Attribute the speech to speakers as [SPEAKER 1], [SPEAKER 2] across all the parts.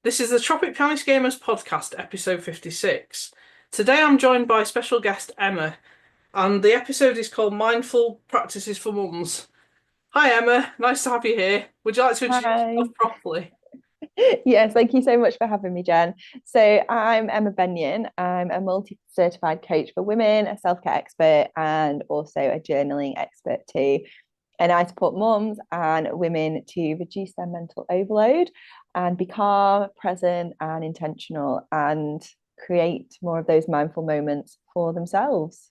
[SPEAKER 1] This is the Tropic Pianist Gamers podcast, episode 56. Today I'm joined by special guest Emma, and the episode is called Mindful Practices for Mums. Hi Emma, nice to have you here. Would you like to introduce
[SPEAKER 2] Hi.
[SPEAKER 1] yourself properly?
[SPEAKER 2] Yes, thank you so much for having me, Jen. So I'm Emma Benyon. I'm a multi-certified coach for women, a self-care expert, and also a journaling expert too. And I support mums and women to reduce their mental overload and be calm, present, and intentional and create more of those mindful moments for themselves.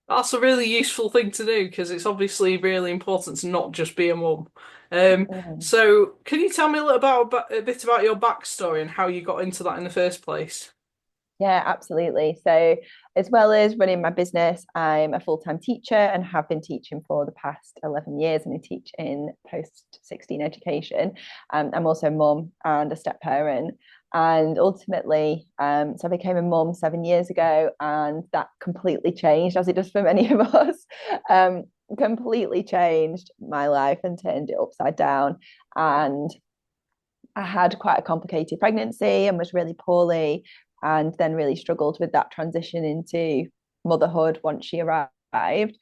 [SPEAKER 1] That's a really useful thing to do because it's obviously really important to not just be a mum.
[SPEAKER 2] Mm.
[SPEAKER 1] So can you tell me a bit about your backstory and how you got into that in the first place?
[SPEAKER 2] Yeah, absolutely. So, as well as running my business, I'm a full-time teacher and have been teaching for the past 11 years, and I teach in post 16 education. I'm also a mum and a step parent. And ultimately, so I became a mum 7 years ago, and that completely changed, as it does for many of us, um, completely changed my life and turned it upside down. And I had quite a complicated pregnancy and was really poorly, and then really struggled with that transition into motherhood once she arrived.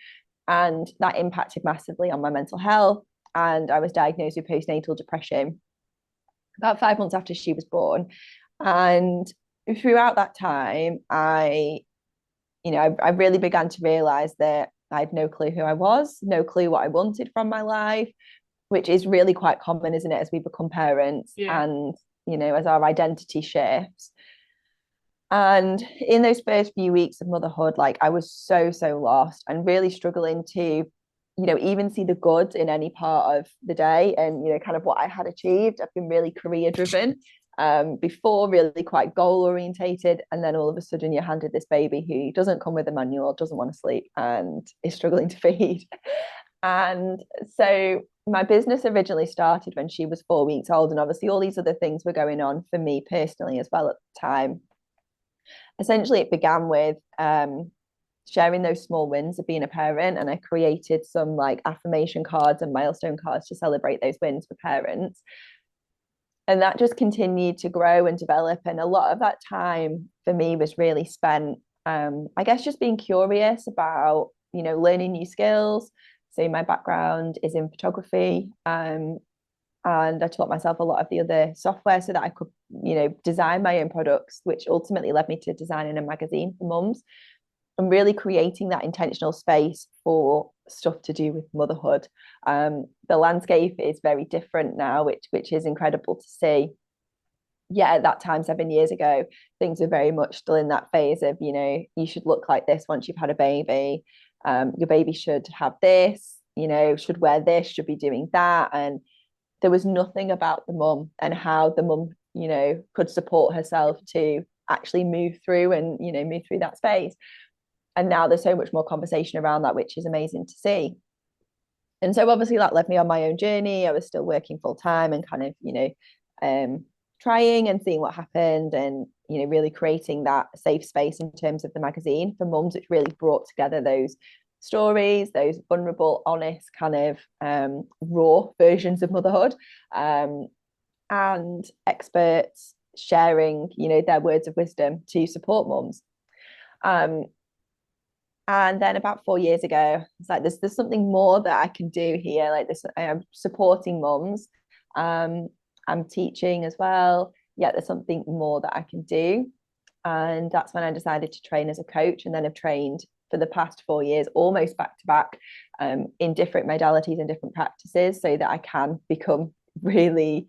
[SPEAKER 2] And that impacted massively on my mental health. And I was diagnosed with postnatal depression about 5 months after she was born. And throughout that time, I really began to realize that I had no clue who I was, no clue what I wanted from my life, which is really quite common, isn't it, as we become parents
[SPEAKER 1] Yeah.
[SPEAKER 2] and, as our identity shifts. And in those first few weeks of motherhood, like I was so lost and really struggling to, even see the good in any part of the day and, kind of what I had achieved. I've been really career driven before, really quite goal orientated. And then all of a sudden you're handed this baby who doesn't come with a manual, doesn't want to sleep, and is struggling to feed. And so my business originally started when she was 4 weeks old. And obviously, all these other things were going on for me personally as well at the time. Essentially, it began with sharing those small wins of being a parent. And I created some like affirmation cards and milestone cards to celebrate those wins for parents. And that just continued to grow and develop. And a lot of that time for me was really spent, I guess, just being curious about, learning new skills. So my background is in photography. And I taught myself a lot of the other software so that I could, design my own products, which ultimately led me to designing a magazine for mums and really creating that intentional space for stuff to do with motherhood. The landscape is very different now, which is incredible to see. Yeah, at that time, 7 years ago, things were very much still in that phase of, you should look like this once you've had a baby. Your baby should have this, should wear this, should be doing that. And there was nothing about the mum and how the mum, could support herself to actually move through and, move through that space. And now there's so much more conversation around that, which is amazing to see. And so obviously that led me on my own journey. I was still working full time and kind of, trying and seeing what happened and, really creating that safe space in terms of the magazine for mums, which really brought together those stories, those vulnerable, honest, kind of raw versions of motherhood, and experts sharing, their words of wisdom to support mums. Um, and then about 4 years ago, it's like there's something more that I can do here. Like this, I am supporting mums. Um, I'm teaching as well. Yeah, there's something more that I can do. And that's when I decided to train as a coach, and then have trained for the past 4 years, almost back to back, in different modalities and different practices, so that I can become really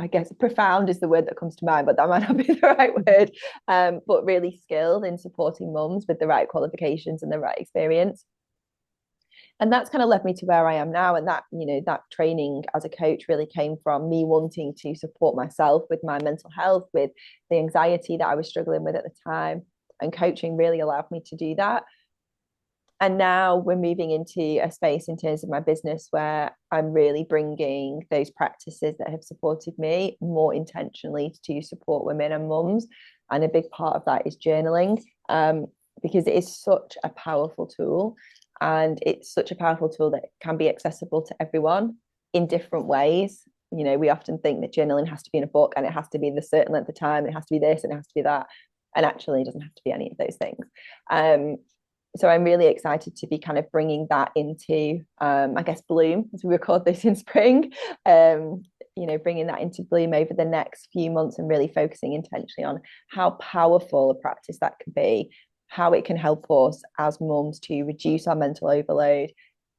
[SPEAKER 2] I guess profound is the word that comes to mind, but that might not be the right word. But really skilled in supporting mums with the right qualifications and the right experience. And that's kind of led me to where I am now. And that, that training as a coach really came from me wanting to support myself with my mental health, with the anxiety that I was struggling with at the time. And coaching really allowed me to do that. And now we're moving into a space in terms of my business where I'm really bringing those practices that have supported me more intentionally to support women and mums. And a big part of that is journaling, because it is such a powerful tool. And it's such a powerful tool that can be accessible to everyone in different ways. we often think that journaling has to be in a book and it has to be the certain length of time, it has to be this and it has to be that, and actually it doesn't have to be any of those things. So I'm really excited to be kind of bringing that into, I guess, bloom as we record this in spring. Bringing that into bloom over the next few months and really focusing intentionally on how powerful a practice that can be, how it can help us as mums to reduce our mental overload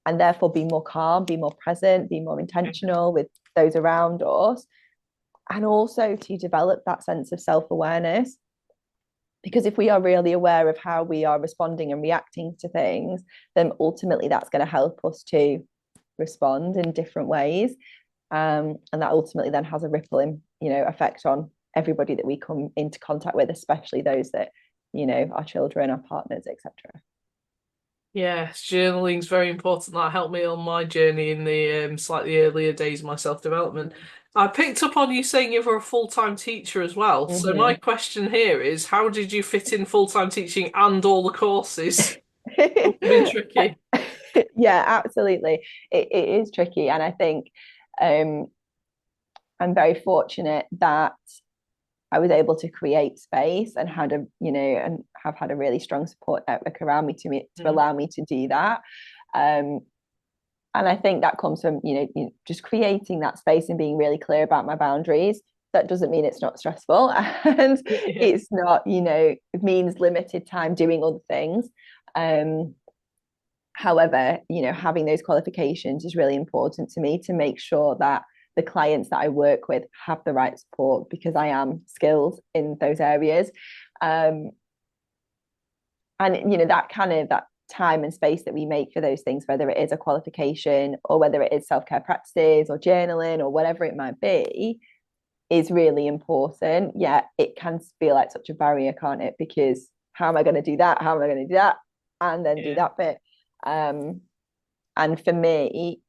[SPEAKER 2] and therefore be more calm, be more present, be more intentional with those around us, and also to develop that sense of self-awareness. Because if we are really aware of how we are responding and reacting to things, then ultimately that's going to help us to respond in different ways. And that ultimately then has a ripple in, effect on everybody that we come into contact with, especially those that, our children, our partners, etc.
[SPEAKER 1] Yes, journaling's very important. That helped me on my journey in the slightly earlier days of my self-development. I picked up on you saying you were a full-time teacher as well. So my
[SPEAKER 2] Mm-hmm.
[SPEAKER 1] question here is, how did you fit in full-time teaching and all the courses? It must have been tricky.
[SPEAKER 2] Yeah, absolutely. It is tricky. And I think I'm very fortunate that I was able to create space and had and have had a really strong support network around me to allow me to do that. And I think that comes from, just creating that space and being really clear about my boundaries. That doesn't mean it's not stressful and
[SPEAKER 1] Yeah.
[SPEAKER 2] it's not, it means limited time doing other things. However, having those qualifications is really important to me to make sure that the clients that I work with have the right support because I am skilled in those areas. And that time and space that we make for those things, whether it is a qualification or whether it is self-care practices or journaling or whatever it might be, is really important. Yeah, it can feel like such a barrier, can't it? Because how am I going to do that? How am I going to do that? And then do that bit. And for me,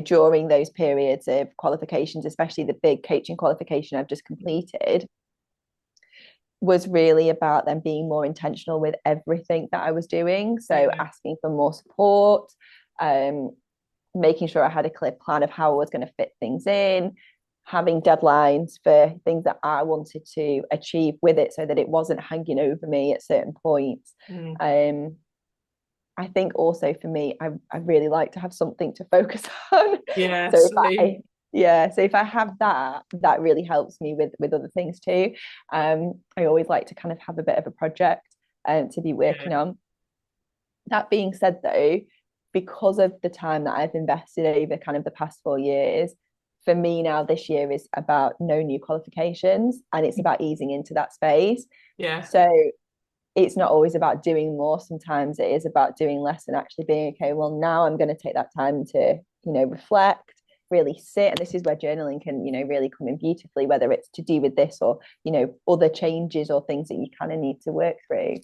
[SPEAKER 2] during those periods of qualifications, especially the big coaching qualification I've just completed, was really about them being more intentional with everything that I was doing. So asking for more support, making sure I had a clear plan of how I was going to fit things in, having deadlines for things that I wanted to achieve with it so that it wasn't hanging over me at certain points. I think also for me, I really like to have something to focus on.
[SPEAKER 1] Yeah,
[SPEAKER 2] So
[SPEAKER 1] same.
[SPEAKER 2] if I have that, that really helps me with other things too. I always like to kind of have a bit of a project to be working on. That being said, though, because of the time that I've invested over kind of the past 4 years, for me now this year is about no new qualifications and it's about easing into that space.
[SPEAKER 1] Yeah.
[SPEAKER 2] So it's not always about doing more. Sometimes it is about doing less and actually being okay, well, now I'm going to take that time to, reflect, really sit. And this is where journaling can, really come in beautifully, whether it's to do with this or, other changes or things that you kind of need to work through.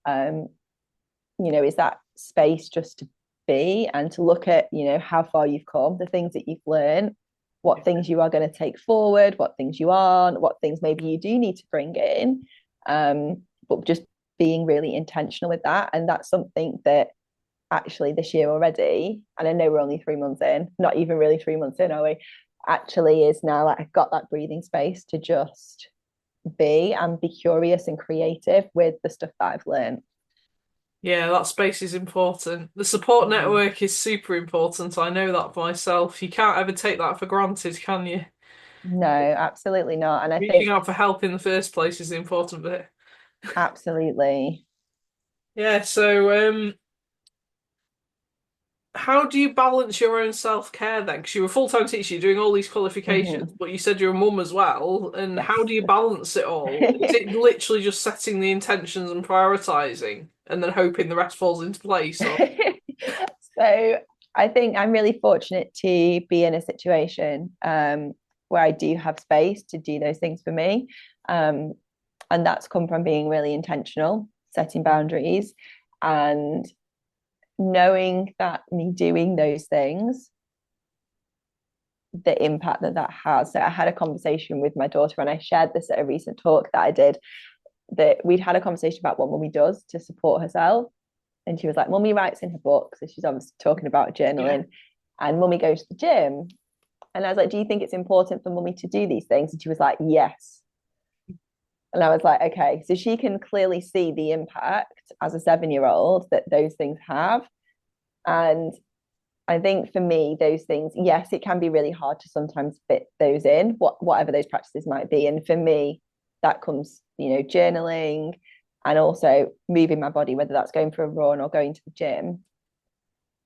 [SPEAKER 2] Is that space just to be and to look at, how far you've come, the things that you've learned, what things you are going to take forward, what things you aren't, what things maybe you do need to bring in. But just being really intentional with that. And that's something that actually this year already, and I know we're only 3 months in, not even really 3 months in, are we? Actually is now like I've got that breathing space to just be and be curious and creative with the stuff that I've learned.
[SPEAKER 1] Yeah, that space is important. The support network is super important. I know that for myself. You can't ever take that for granted, can you?
[SPEAKER 2] No, absolutely not. And I
[SPEAKER 1] Reaching
[SPEAKER 2] think
[SPEAKER 1] out for help in the first place is the important bit.
[SPEAKER 2] absolutely.
[SPEAKER 1] Yeah, so how do you balance your own self-care then? Because you're a full-time teacher, you're doing all these qualifications,
[SPEAKER 2] Mhm.
[SPEAKER 1] but you said you're a mum as well. And how do
[SPEAKER 2] Yes.
[SPEAKER 1] you balance it all? Is it literally just setting the intentions and prioritizing and then hoping the rest falls into place? Or
[SPEAKER 2] So I think I'm really fortunate to be in a situation where I do have space to do those things for me. Um, and that's come from being really intentional, setting boundaries, and knowing that me doing those things, the impact that that has. So I had a conversation with my daughter, and I shared this at a recent talk that I did. That we'd had a conversation about what mummy does to support herself. And she was like, Mummy writes in her book. So she's obviously talking about
[SPEAKER 1] yeah,
[SPEAKER 2] journaling. And Mummy goes to the gym. And I was like, do you think it's important for mummy to do these things? And she was like, yes. And I was like, okay, so she can clearly see the impact as a 7-year-old that those things have. And I think for me, those things, yes, it can be really hard to sometimes fit those in, whatever those practices might be. And for me, that comes, journaling and also moving my body, whether that's going for a run or going to the gym,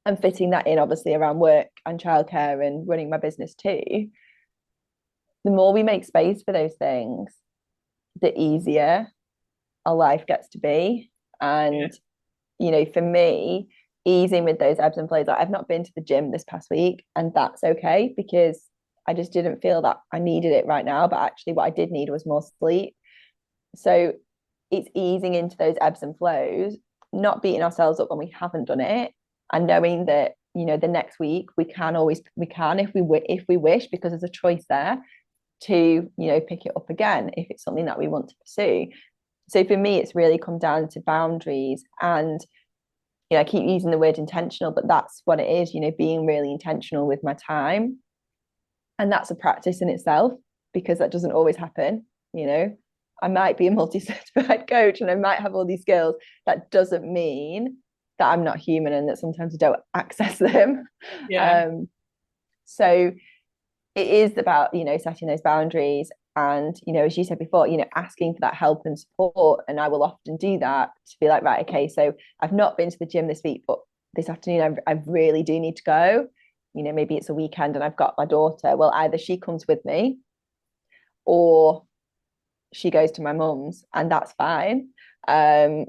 [SPEAKER 2] and fitting that in obviously around work and childcare and running my business too. The more we make space for those things, the easier our life gets to be.
[SPEAKER 1] Yeah.
[SPEAKER 2] And, for me, easing with those ebbs and flows, like I've not been to the gym this past week, and that's okay because I just didn't feel that I needed it right now. But actually, what I did need was more sleep. So it's easing into those ebbs and flows, not beating ourselves up when we haven't done it, and knowing that the next week we can if we wish, because there's a choice there to pick it up again if it's something that we want to pursue. So for me, it's really come down to boundaries. And I keep using the word intentional, but that's what it is, being really intentional with my time. And that's a practice in itself, because that doesn't always happen. I might be a multi-certified coach and I might have all these skills. That doesn't mean that I'm not human and that sometimes I don't access them.
[SPEAKER 1] Yeah.
[SPEAKER 2] So it is about, setting those boundaries and, as you said before, asking for that help and support. And I will often do that to be like, right, okay, so I've not been to the gym this week, but this afternoon I really do need to go. Maybe it's a weekend and I've got my daughter. Well, either she comes with me or she goes to my mum's, and that's fine. And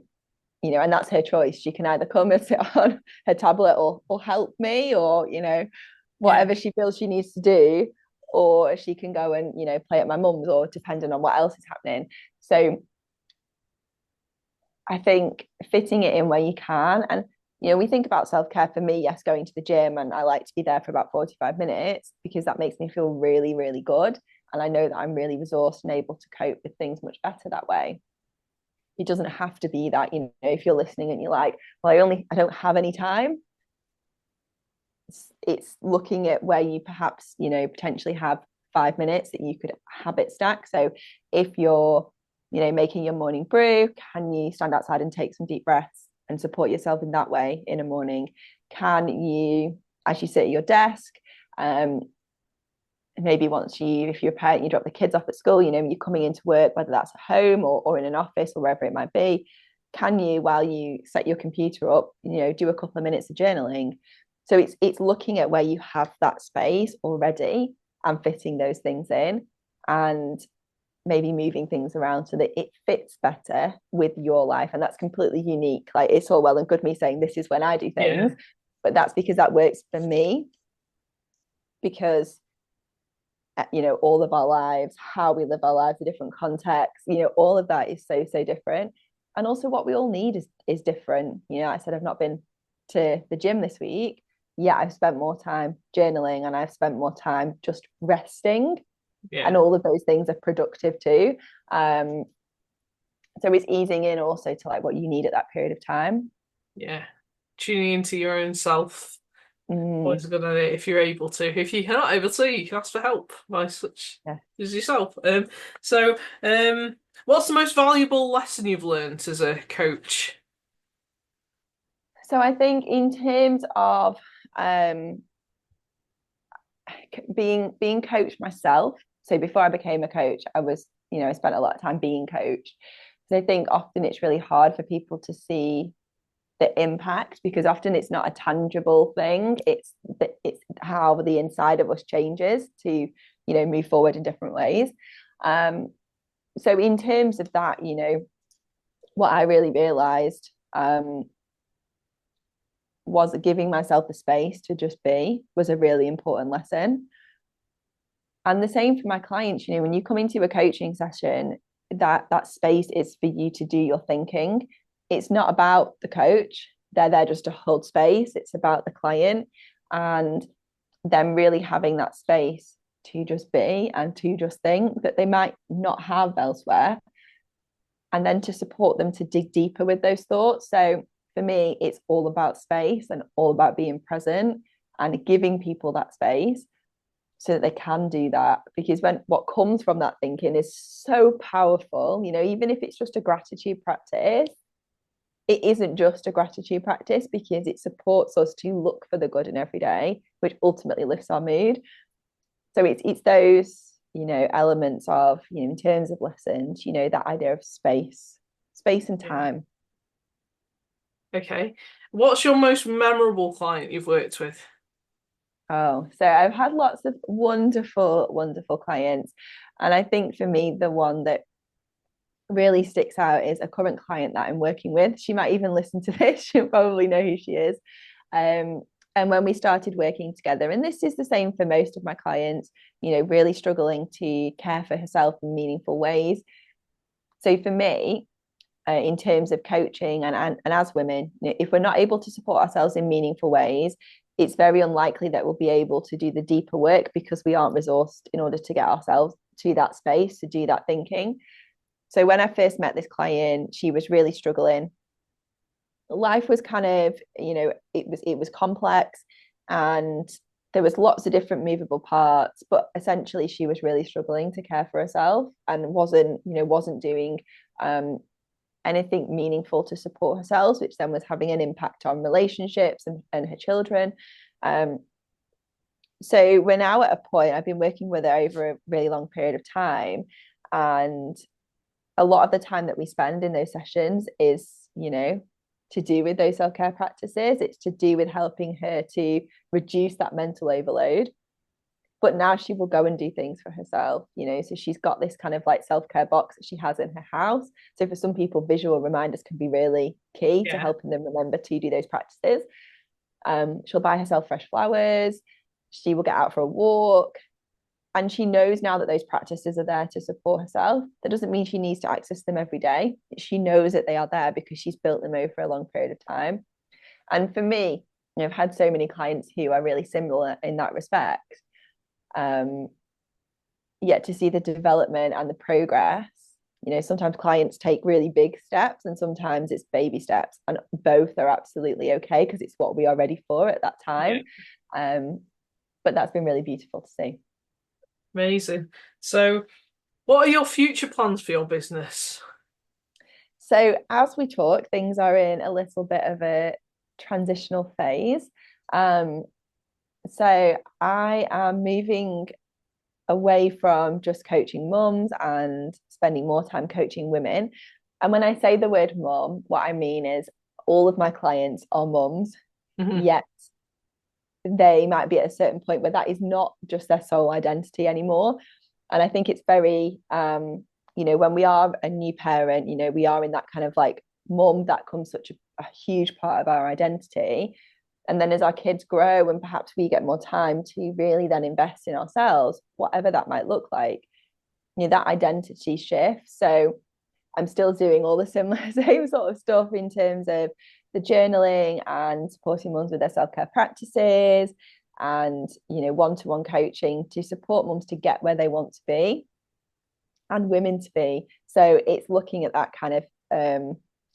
[SPEAKER 2] that's her choice. She can either come and sit on her tablet or help me, or,
[SPEAKER 1] Yeah.
[SPEAKER 2] whatever she feels she needs to do, or she can go and, play at my mum's, or depending on what else is happening. So I think fitting it in where you can. And, we think about self-care. For me, yes, going to the gym, and I like to be there for about 45 minutes because that makes me feel really, really good. And I know that I'm really resourced and able to cope with things much better that way. It doesn't have to be that, if you're listening and you're like, well, I don't have any time. It's looking at where you perhaps, potentially have 5 minutes that you could habit stack. So if you're, making your morning brew, can you stand outside and take some deep breaths and support yourself in that way in a morning? Can you, as you sit at your desk, maybe if you're a parent, you drop the kids off at school, you're coming into work, whether that's at home or in an office or wherever it might be, can you, while you set your computer up, do a couple of minutes of journaling? So it's looking at where you have that space already and fitting those things in, and maybe moving things around so that it fits better with your life. And that's completely unique. Like, it's all well and good me saying this is when I do things,
[SPEAKER 1] Yeah.
[SPEAKER 2] but that's because that works for me. Because all of our lives, how we live our lives, the different contexts, all of that is so different. And also what we all need is different. I said I've not been to the gym this week. Yeah, I've spent more time journaling and I've spent more time just resting, and
[SPEAKER 1] Yeah.
[SPEAKER 2] all of those things are productive too. So it's easing in also to like what you need at that period of time.
[SPEAKER 1] Yeah. Tuning into your own self.
[SPEAKER 2] Mm,
[SPEAKER 1] Always a good idea if you're able to. If you're not able to, you can ask for help by such
[SPEAKER 2] yeah.
[SPEAKER 1] as yourself. So, what's the most valuable lesson you've learned as a coach?
[SPEAKER 2] So I think in terms of um, being coached myself. So before I became a coach, I spent a lot of time being coached. So I think often it's really hard for people to see the impact, because often it's not a tangible thing. It's how the inside of us changes to, move forward in different ways. So in terms of that, what I really realized was giving myself the space to just be was a really important lesson. And the same for my clients, when you come into a coaching session, that space is for you to do your thinking. It's not about the coach. They're there just to hold space. It's about the client, and them really having that space to just be and to just think that they might not have elsewhere, and then to support them to dig deeper with those thoughts. So for me, it's all about space and all about being present and giving people that space so that they can do that. Because when what comes from that thinking is so powerful, even if it's just a gratitude practice, it isn't just a gratitude practice because it supports us to look for the good in every day, which ultimately lifts our mood. So it's those, elements of, in terms of lessons, that idea of space and
[SPEAKER 1] Yeah.
[SPEAKER 2] time.
[SPEAKER 1] Okay. What's your most memorable client you've worked with?
[SPEAKER 2] Oh, so I've had lots of wonderful, wonderful clients. And I think for me, the one that really sticks out is a current client that I'm working with. She might even listen to this. She'll probably know who she is. Um, and when we started working together, and this is the same for most of my clients, really struggling to care for herself in meaningful ways. So for me, in terms of coaching and as women, if we're not able to support ourselves in meaningful ways, it's very unlikely that we'll be able to do the deeper work because we aren't resourced in order to get ourselves to that space to do that thinking. So when I first met this client, she was really struggling. Life was kind of, it was complex, and there was lots of different movable parts, but essentially she was really struggling to care for herself and wasn't doing anything meaningful to support herself, which then was having an impact on relationships and her children. So we're now at a point, I've been working with her over a really long period of time, and a lot of the time that we spend in those sessions is, to do with those self-care practices. It's to do with helping her to reduce that mental overload. But now she will go and do things for herself, so she's got this kind of like self-care box that she has in her house. So for some people, visual reminders can be really key to
[SPEAKER 1] Yeah.
[SPEAKER 2] helping them remember to do those practices. She'll buy herself fresh flowers. She will get out for a walk. And she knows now that those practices are there to support herself. That doesn't mean she needs to access them every day. She knows that they are there because she's built them over a long period of time. And for me, I've had so many clients who are really similar in that respect. Yet to see the development and the progress, sometimes clients take really big steps and sometimes it's baby steps, and both are absolutely okay because it's what we are ready for at that
[SPEAKER 1] Yeah.
[SPEAKER 2] time. But that's been really beautiful to see.
[SPEAKER 1] Amazing. So, what are your future plans for your business?
[SPEAKER 2] So as we talk, things are in a little bit of a transitional phase. Um, so I am moving away from just coaching mums and spending more time coaching women. And when I say the word mum, what I mean is all of my clients are mums,
[SPEAKER 1] Mhm.
[SPEAKER 2] yet they might be at a certain point where that is not just their sole identity anymore. And I think it's very, when we are a new parent, we are in that kind of like mum that comes such a huge part of our identity. And then as our kids grow and perhaps we get more time to really then invest in ourselves, whatever that might look like, that identity shifts. So I'm still doing all the similar same sort of stuff in terms of the journaling and supporting mums with their self-care practices and one-to-one coaching to support mums to get where they want to be and women to be. So it's looking at that kind of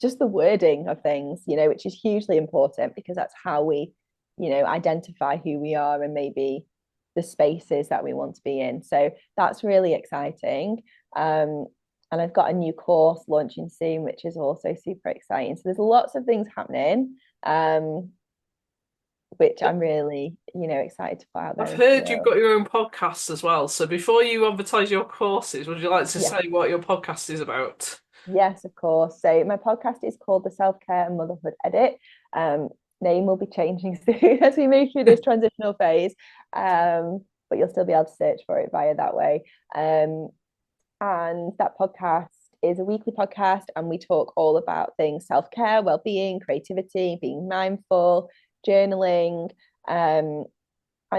[SPEAKER 2] just the wording of things, which is hugely important because that's how we, identify who we are and maybe the spaces that we want to be in. So that's really exciting. And I've got a new course launching soon, which is also super exciting. So there's lots of things happening, which I'm really, excited to put out there
[SPEAKER 1] I've
[SPEAKER 2] into the
[SPEAKER 1] heard you've
[SPEAKER 2] world.
[SPEAKER 1] got your own podcast as well. So, before you advertise your courses, would you like to
[SPEAKER 2] Yeah.
[SPEAKER 1] say what your podcast is about?
[SPEAKER 2] Yes, of course. So my podcast is called the Self-Care and Motherhood Edit. Um, Name will be changing soon as we move through this transitional phase. But you'll still be able to search for it via that way. And that podcast is a weekly podcast, and we talk all about things self-care, well-being, creativity, being mindful, journaling, and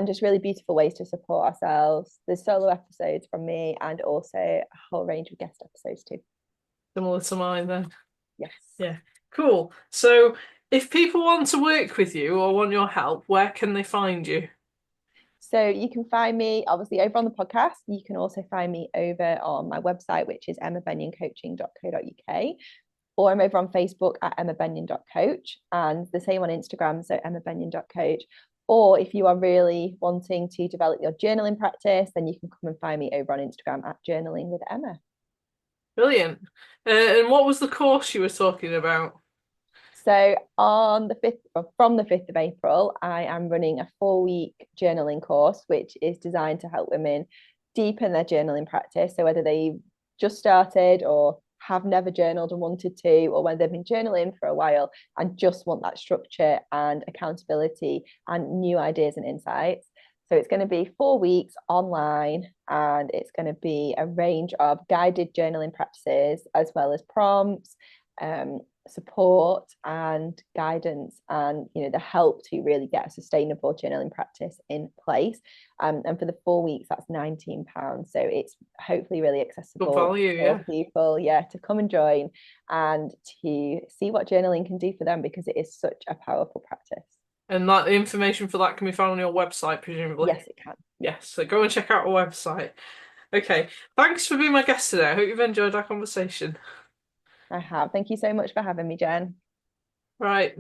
[SPEAKER 2] just really beautiful ways to support ourselves. There's solo episodes from me and also a whole range of guest episodes too.
[SPEAKER 1] Similar to mine, then.
[SPEAKER 2] Yes.
[SPEAKER 1] Yeah. Cool. So, if people want to work with you or want your help, where can they find you?
[SPEAKER 2] So you can find me obviously over on the podcast. You can also find me over on my website, which is emmabenyoncoaching.co.uk, or I'm over on Facebook at emmabenyon.coach, and the same on Instagram, so emmabenyon.coach, Or if you are really wanting to develop your journaling practice, then you can come and find me over on Instagram at Journaling with Emma.
[SPEAKER 1] Brilliant. And what was the course you were talking about?
[SPEAKER 2] So on the 5th, from the 5th of April, I am running a 4-week journaling course, which is designed to help women deepen their journaling practice. So whether they just started or have never journaled and wanted to, or whether they've been journaling for a while and just want that structure and accountability and new ideas and insights. So it's going to be 4 weeks online, and it's going to be a range of guided journaling practices as well as prompts, support and guidance, and the help to really get a sustainable journaling practice in place. And for the 4 weeks, that's £19. So it's hopefully really
[SPEAKER 1] Good
[SPEAKER 2] accessible
[SPEAKER 1] value,
[SPEAKER 2] for
[SPEAKER 1] yeah.
[SPEAKER 2] people, yeah, to come and join and to see what journaling can do for them, because it is such a powerful practice.
[SPEAKER 1] And that the information for that can be found on your website, presumably.
[SPEAKER 2] Yes, it can.
[SPEAKER 1] Yes, so go and check out our website. Okay, thanks for being my guest today. I hope you've enjoyed our conversation.
[SPEAKER 2] I have. Thank you so much for having me, Jen.
[SPEAKER 1] Right.